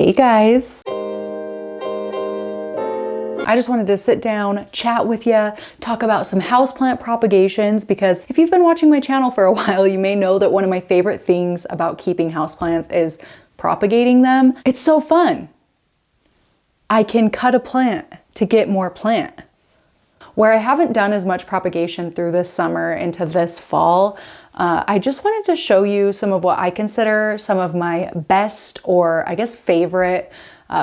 Hey guys. I just wanted to sit down, chat with you, talk about some houseplant propagations, because if you've been watching my channel for a while, you may know that one of my favorite things about keeping houseplants is propagating them. It's so fun. I can cut a plant to get more plant. Where I haven't done as much propagation through this summer into this fall, I just wanted to show you some of what I consider some of my best, or I guess favorite,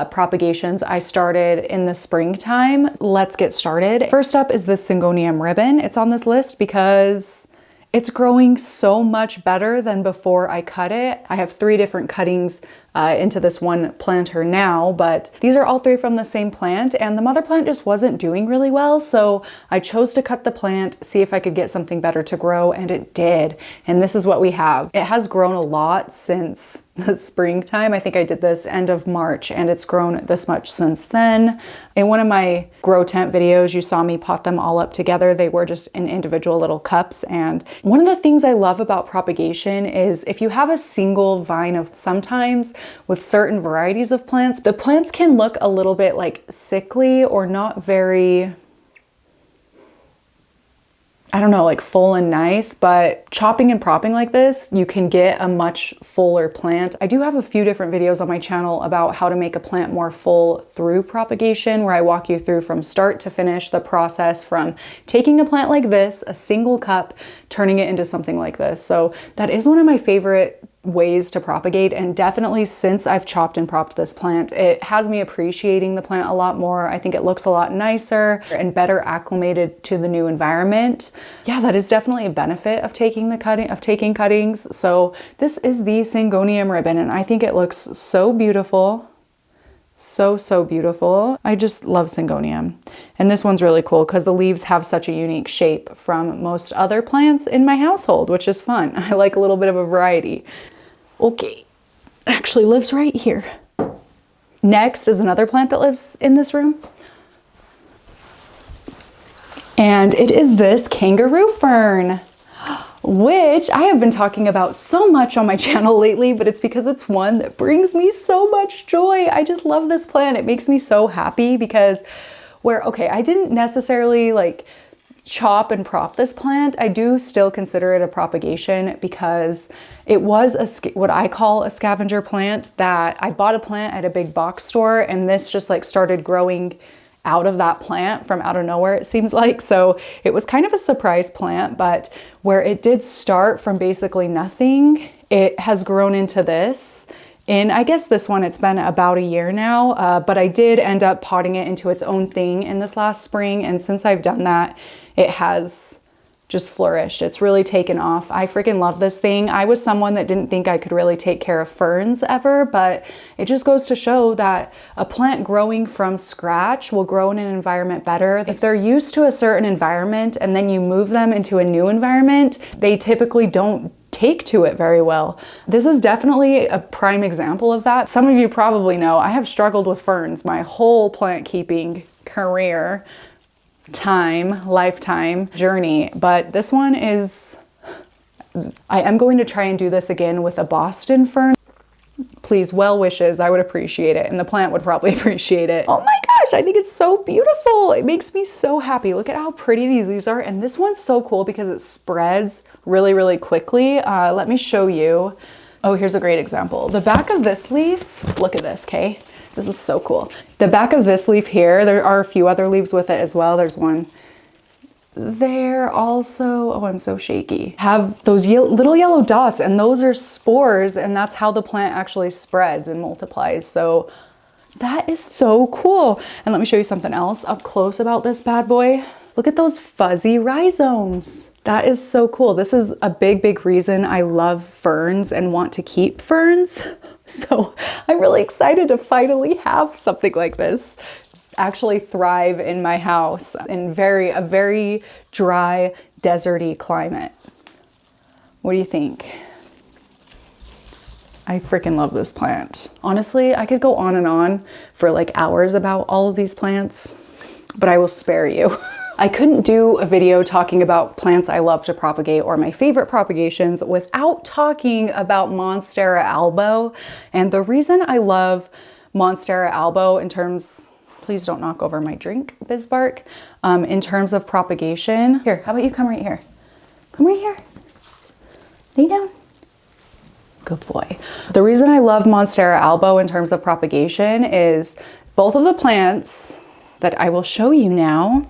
propagations I started in the springtime. Let's get started. First up is the Syngonium ribbon. It's on this list because it's growing so much better than before I cut it. I have 3 different cuttings into this one planter now, but these are all 3 from the same plant, and the mother plant just wasn't doing really well, so I chose to cut the plant, see if I could get something better to grow, and it did. And this is what we have. It has grown a lot since the springtime. I think I did this end of March, and it's grown this much since then. In one of my grow tent videos, you saw me pot them all up together. They were just in individual little cups, and one of the things I love about propagation is if you have a single vine of sometimes with certain varieties of plants, the plants can look a little bit like sickly or not very, I don't know, like full and nice, but chopping and propping like this, you can get a much fuller plant. I do have a few different videos on my channel about how to make a plant more full through propagation, where I walk you through from start to finish the process from taking a plant like this, a single cup, turning it into something like this. So that is one of my favorite ways to propagate, and definitely since I've chopped and propped this plant, it has me appreciating the plant a lot more. I think it looks a lot nicer and better acclimated to the new environment. Yeah, that is definitely a benefit of taking cuttings. So this is the Syngonium ribbon, and I think it looks so beautiful. So beautiful. I just love Syngonium. And this one's really cool because the leaves have such a unique shape from most other plants in my household, which is fun. I like a little bit of a variety. Okay, it actually lives right here. Next is another plant that lives in this room. And it is this kangaroo fern, which I have been talking about so much on my channel lately, but it's because it's one that brings me so much joy. I just love this plant. It makes me so happy because okay, I didn't necessarily like chop and prop this plant. I do still consider it a propagation because it was what I call a scavenger plant. That I bought a plant at a big box store, and this just like started growing out of that plant from out of nowhere, it seems like. So it was kind of a surprise plant, but where it did start from basically nothing, it has grown into this. And I guess this one, it's been about a year now, but I did end up potting it into its own thing in this last spring. And since I've done that, it has just flourished. It's really taken off. I freaking love this thing. I was someone that didn't think I could really take care of ferns ever, but it just goes to show that a plant growing from scratch will grow in an environment better. If they're used to a certain environment and then you move them into a new environment, they typically don't take to it very well. This is definitely a prime example of that. Some of you probably know I have struggled with ferns my whole plant keeping career, lifetime journey, but this one is, I am going to try and do this again with a Boston fern. Please, well wishes, I would appreciate it, and the plant would probably appreciate it. Oh my gosh, I think it's so beautiful. It makes me so happy. Look at how pretty these leaves are, and this one's so cool because it spreads really quickly. Let me show you. Oh, here's a great example. The back of this leaf, look at this, okay? This is so cool. The back of this leaf here, there are a few other leaves with it as well. There's one there also. Oh, I'm so shaky. Have those little yellow dots, and those are spores, and that's how the plant actually spreads and multiplies. So that is so cool. And let me show you something else up close about this bad boy. Look at those fuzzy rhizomes. That is so cool. This is a big reason I love ferns and want to keep ferns. So I'm really excited to finally have something like this actually thrive in my house in a very dry, deserty climate. What do you think? I freaking love this plant. Honestly, I could go on and on for like hours about all of these plants, but I will spare you. I couldn't do a video talking about plants I love to propagate or my favorite propagations without talking about Monstera albo. And the reason I love Monstera albo in terms, please don't knock over my drink, Bizbark, in terms of propagation. Here, how about you come right here? Come right here. Lay down. Good boy. The reason I love Monstera albo in terms of propagation is both of the plants that I will show you now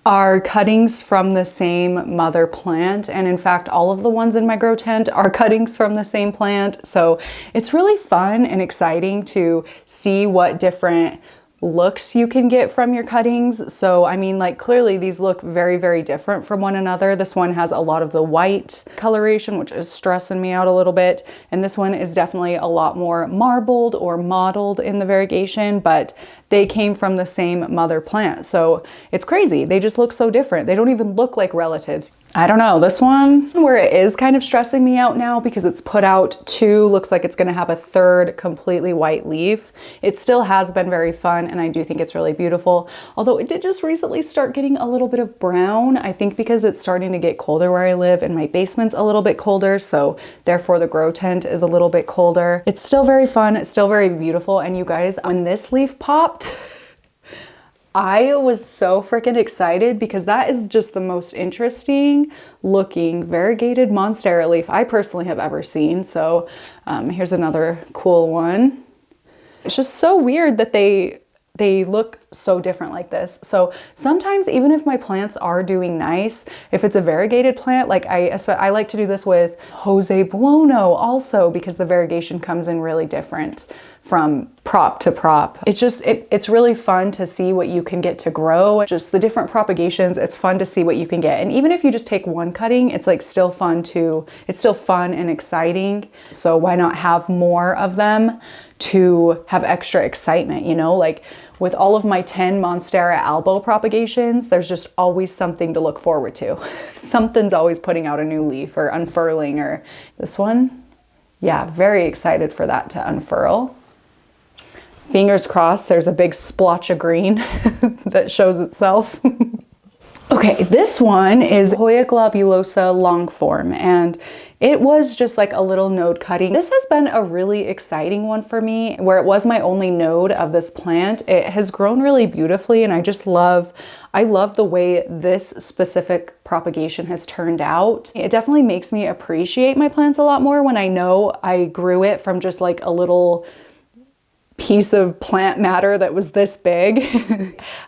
are cuttings from the same mother plant. And in fact, all of the ones in my grow tent are cuttings from the same plant. So it's really fun and exciting to see what different looks you can get from your cuttings. So I mean, like, clearly these look very, very different from one another. This one has a lot of the white coloration, which is stressing me out a little bit. And this one is definitely a lot more marbled or mottled in the variegation, but they came from the same mother plant. So it's crazy. They just look so different. They don't even look like relatives. I don't know, this one, where it is kind of stressing me out now because it's put out two, looks like it's gonna have a third completely white leaf. It still has been very fun, and I do think it's really beautiful. Although it did just recently start getting a little bit of brown, I think because it's starting to get colder where I live and my basement's a little bit colder, so therefore the grow tent is a little bit colder. It's still very fun, it's still very beautiful, and you guys, when this leaf popped, I was so freaking excited because that is just the most interesting looking variegated Monstera leaf I personally have ever seen. So here's another cool one. It's just so weird that they look so different like this. So sometimes even if my plants are doing nice, if it's a variegated plant, like I like to do this with Jose Buono also because the variegation comes in really different from prop to prop. It's just, it's really fun to see what you can get to grow. Just the different propagations, it's fun to see what you can get. And even if you just take one cutting, it's like still fun it's still fun and exciting. So why not have more of them to have extra excitement, you know? Like with all of my 10 Monstera albo propagations, there's just always something to look forward to. Something's always putting out a new leaf or unfurling, or this one. Yeah, very excited for that to unfurl. Fingers crossed there's a big splotch of green that shows itself. Okay, this one is Hoya globulosa long form, and it was just like a little node cutting. This has been a really exciting one for me, where it was my only node of this plant. It has grown really beautifully, and I love the way this specific propagation has turned out. It definitely makes me appreciate my plants a lot more when I know I grew it from just like a little piece of plant matter that was this big.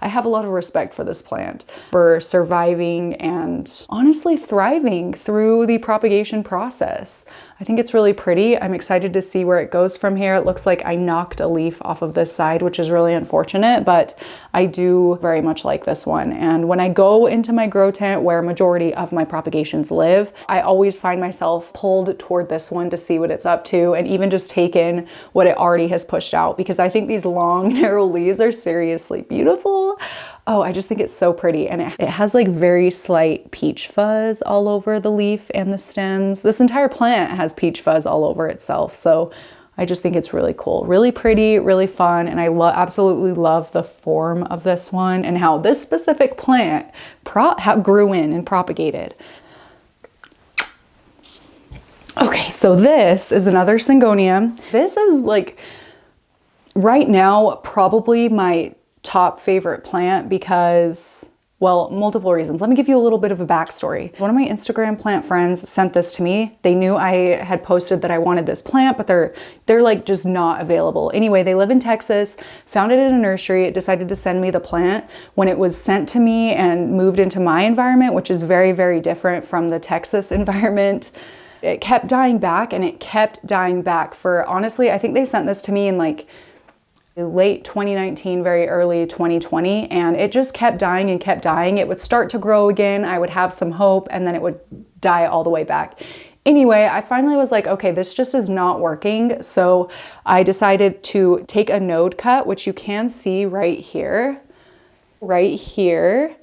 I have a lot of respect for this plant for surviving and honestly thriving through the propagation process. I think it's really pretty. I'm excited to see where it goes from here. It looks like I knocked a leaf off of this side, which is really unfortunate, but I do very much like this one. And when I go into my grow tent where a majority of my propagations live, I always find myself pulled toward this one to see what it's up to, and even just take in what it already has pushed out, because I think these long, narrow leaves are seriously beautiful. Oh, I just think it's so pretty. And it has like very slight peach fuzz all over the leaf and the stems. This entire plant has peach fuzz all over itself. So I just think it's really cool, really pretty, really fun. And I absolutely love the form of this one and how this specific plant grew in and propagated. Okay, so this is another Syngonium. This is like, right now, probably my top favorite plant because, well, multiple reasons. Let me give you a little bit of a backstory. One of my Instagram plant friends sent this to me. They knew I had posted that I wanted this plant, but they're like just not available. Anyway, they live in Texas, found it in a nursery, decided to send me the plant. When it was sent to me and moved into my environment, which is very, very different from the Texas environment, it kept dying back, and it kept dying back for, honestly, I think they sent this to me in like late 2019, very early 2020, and it just kept dying and kept dying. It would start to grow again, I would have some hope, and then it would die all the way back. Anyway, I finally was like, okay, this just is not working. So I decided to take a node cut, which you can see right here. Right here.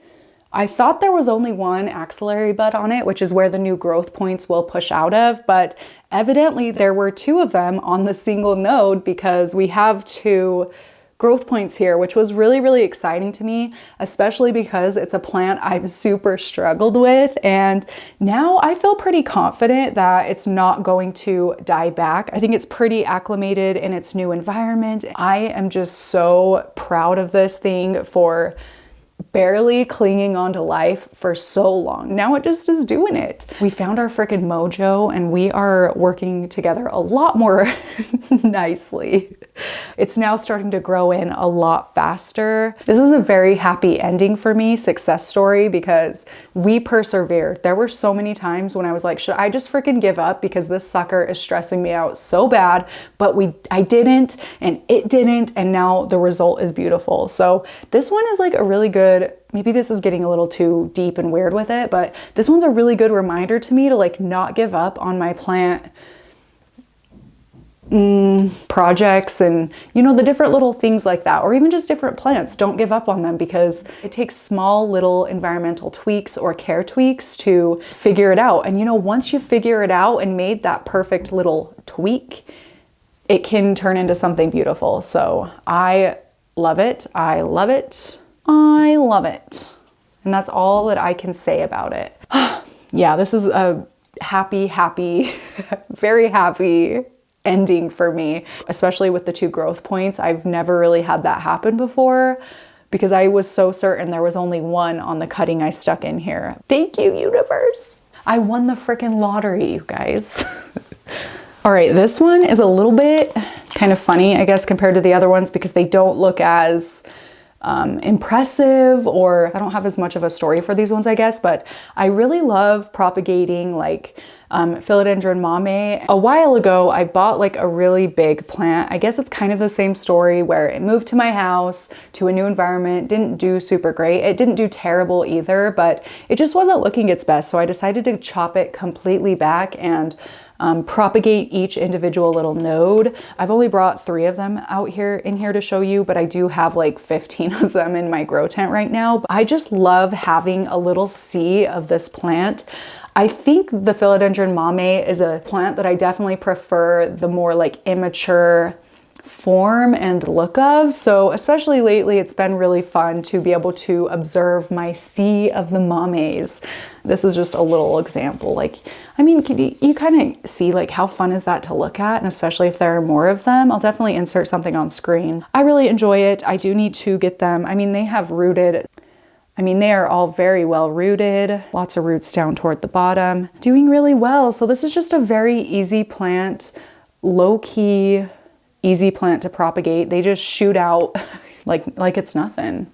I thought there was only one axillary bud on it, which is where the new growth points will push out of, but evidently there were two of them on the single node because we have two growth points here, which was really, really exciting to me, especially because it's a plant I've super struggled with. And now I feel pretty confident that it's not going to die back. I think it's pretty acclimated in its new environment. I am just so proud of this thing for barely clinging on to life for so long. Now it just is doing it. We found our freaking mojo and we are working together a lot more nicely. It's now starting to grow in a lot faster. This is a very happy ending for me, success story, because we persevered. There were so many times when I was like, should I just freaking give up because this sucker is stressing me out so bad, but I didn't and it didn't, and now the result is beautiful. So this one is like a really good, maybe this is getting a little too deep and weird with it, but this one's a really good reminder to me to like not give up on my plant projects and, you know, the different little things like that, or even just different plants. Don't give up on them because it takes small little environmental tweaks or care tweaks to figure it out. And you know, once you figure it out and made that perfect little tweak, it can turn into something beautiful. So I love it. I love it. I love it. And that's all that I can say about it. Yeah, this is a happy, very happy ending for me, especially with the 2 growth points. I've never really had that happen before because I was so certain there was only one on the cutting I stuck in here. Thank you, universe. I won the freaking lottery, you guys. All right, this one is a little bit kind of funny, I guess, compared to the other ones because they don't look as impressive, or I don't have as much of a story for these ones, I guess, but I really love propagating like Philodendron mamey. A while ago, I bought like a really big plant. I guess it's kind of the same story where it moved to my house, to a new environment, didn't do super great. It didn't do terrible either, but it just wasn't looking its best. So I decided to chop it completely back and propagate each individual little node. I've only brought 3 of them out in here to show you, but I do have like 15 of them in my grow tent right now. I just love having a little sea of this plant. I think the Philodendron mamey is a plant that I definitely prefer the more like immature form and look of. So especially lately, it's been really fun to be able to observe my sea of the mameys. This is just a little example. Like, I mean, you kind of see like how fun is that to look at, and especially if there are more of them. I'll definitely insert something on screen. I really enjoy it. I do need to get them. I mean, they have rooted. I mean, they are all very well rooted, lots of roots down toward the bottom, doing really well. So this is just a very easy plant, low-key, easy plant to propagate. They just shoot out like it's nothing.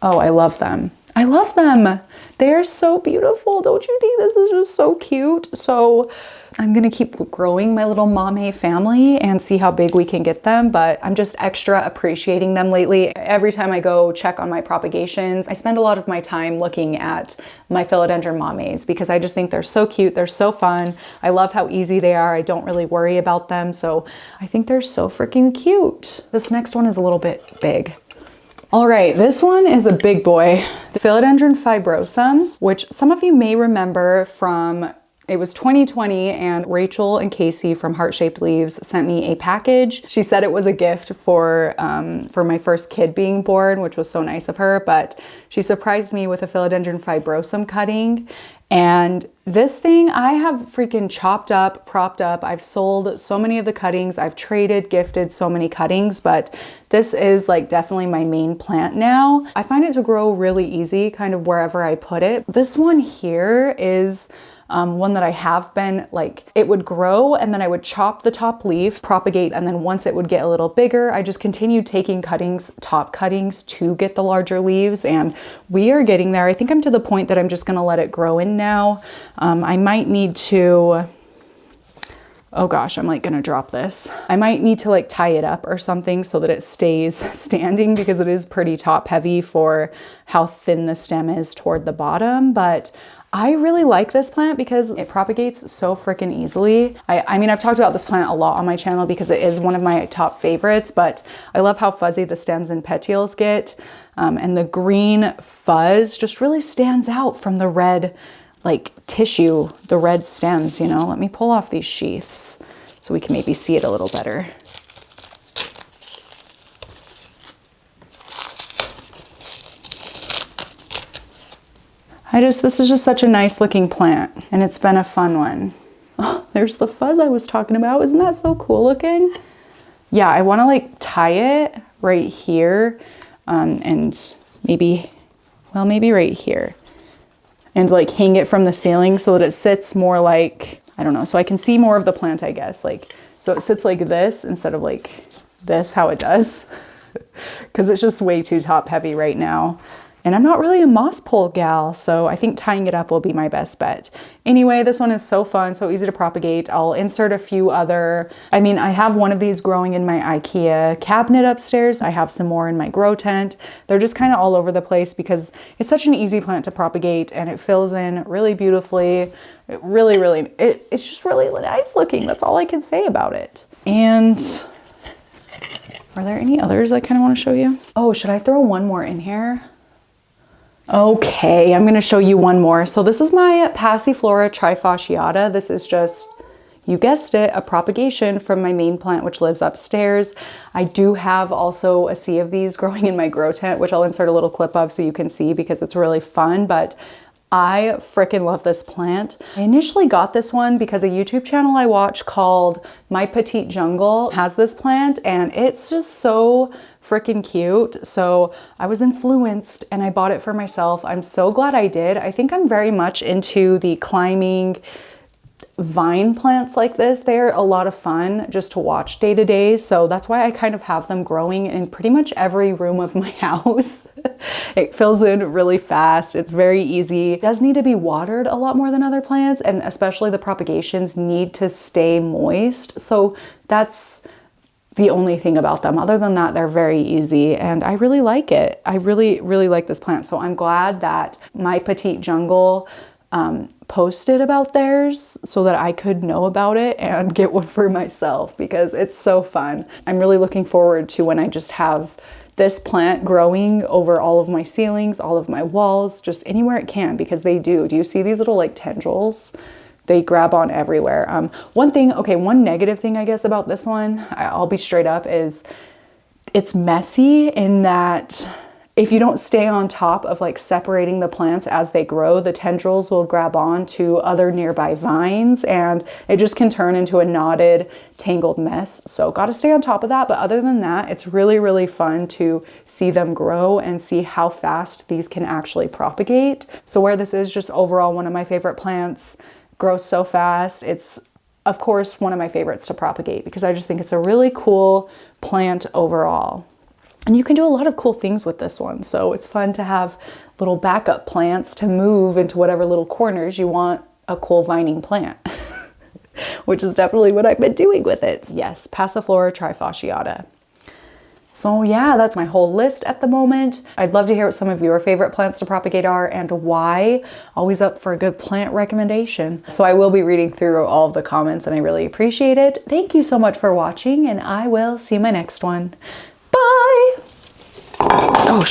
Oh, I love them. I love them. They are so beautiful. Don't you think this is just so cute? So I'm gonna keep growing my little mamey family and see how big we can get them, but I'm just extra appreciating them lately. Every time I go check on my propagations, I spend a lot of my time looking at my Philodendron mameys because I just think they're so cute. They're so fun. I love how easy they are. I don't really worry about them. So I think they're so freaking cute. This next one is a little bit big. All right, this one is a big boy. The Philodendron fibrosum, which some of you may remember from, it was 2020, and Rachel and Casey from Heart Shaped Leaves sent me a package. She said it was a gift for my first kid being born, which was so nice of her, but she surprised me with a Philodendron fibrosum cutting. And this thing I have freaking chopped up, propped up. I've sold so many of the cuttings. I've traded, gifted so many cuttings, but this is like definitely my main plant now. I find it to grow really easy kind of wherever I put it. This one here is one that I have been like, it would grow and then I would chop the top leaves, propagate, and then once it would get a little bigger, I just continued taking cuttings, top cuttings to get the larger leaves, and we are getting there. I think I'm to the point that I'm just gonna let it grow in now. I might need to, oh gosh, I'm like gonna drop this. I might need to like tie it up or something so that it stays standing because it is pretty top heavy for how thin the stem is toward the bottom, but I really like this plant because it propagates so freaking easily. I mean, I've talked about this plant a lot on my channel because it is one of my top favorites, but I love how fuzzy the stems and petioles get. And the green fuzz just really stands out from the red, like tissue, the red stems, you know? Let me pull off these sheaths so we can maybe see it a little better. This is just such a nice looking plant, and it's been a fun one. Oh, there's the fuzz I was talking about. Isn't that so cool looking? Yeah, I want to like tie it right here, and maybe right here, and like hang it from the ceiling so that it sits more like, I don't know, so I can see more of the plant, I guess. Like, so it sits like this instead of like this, how it does, because it's just way too top heavy right now. And I'm not really a moss pole gal, so I think tying it up will be my best bet. Anyway, this one is so fun, so easy to propagate. I'll insert a few other, I have one of these growing in my IKEA cabinet upstairs. I have some more in my grow tent. They're just kind of all over the place because it's such an easy plant to propagate, and it fills in really beautifully. It's just really nice looking. That's all I can say about it. And are there any others I kind of want to show you? Oh, should I throw one more in here? Okay, I'm going to show you one more. So this is my Passiflora trifasciata. This is just, you guessed it, a propagation from my main plant, which lives upstairs. I do have also a sea of these growing in my grow tent, which I'll insert a little clip of so you can see because it's really fun, but I freaking love this plant. I initially got this one because a YouTube channel I watch called My Petite Jungle has this plant, and it's just so freaking cute. So I was influenced and I bought it for myself. I'm so glad I did. I think I'm very much into the climbing vine plants like this. They're a lot of fun just to watch day to day. So that's why I kind of have them growing in pretty much every room of my house. It fills in really fast. It's very easy. It does need to be watered a lot more than other plants, and especially the propagations need to stay moist. So that's the only thing about them. Other than that, they're very easy, and I really like it. I really like this plant. So I'm glad that My Petite Jungle posted about theirs so that I could know about it and get one for myself because it's so fun. I'm really looking forward to when I just have this plant growing over all of my ceilings, all of my walls, just anywhere it can, because they do. Do you see these little like tendrils? They grab on everywhere. One negative thing I guess about this one, I'll be straight up, is it's messy in that if you don't stay on top of like separating the plants as they grow, the tendrils will grab on to other nearby vines and it just can turn into a knotted, tangled mess. So gotta stay on top of that. But other than that, it's really fun to see them grow and see how fast these can actually propagate. So where this is just overall one of my favorite plants, grows so fast, it's of course one of my favorites to propagate because I just think it's a really cool plant overall. And you can do a lot of cool things with this one. So it's fun to have little backup plants to move into whatever little corners you want a cool vining plant, which is definitely what I've been doing with it. Yes, Passiflora trifasciata. So yeah, that's my whole list at the moment. I'd love to hear what some of your favorite plants to propagate are and why. Always up for a good plant recommendation. So I will be reading through all of the comments and I really appreciate it. Thank you so much for watching and I will see you in my next one. Bye! Oh,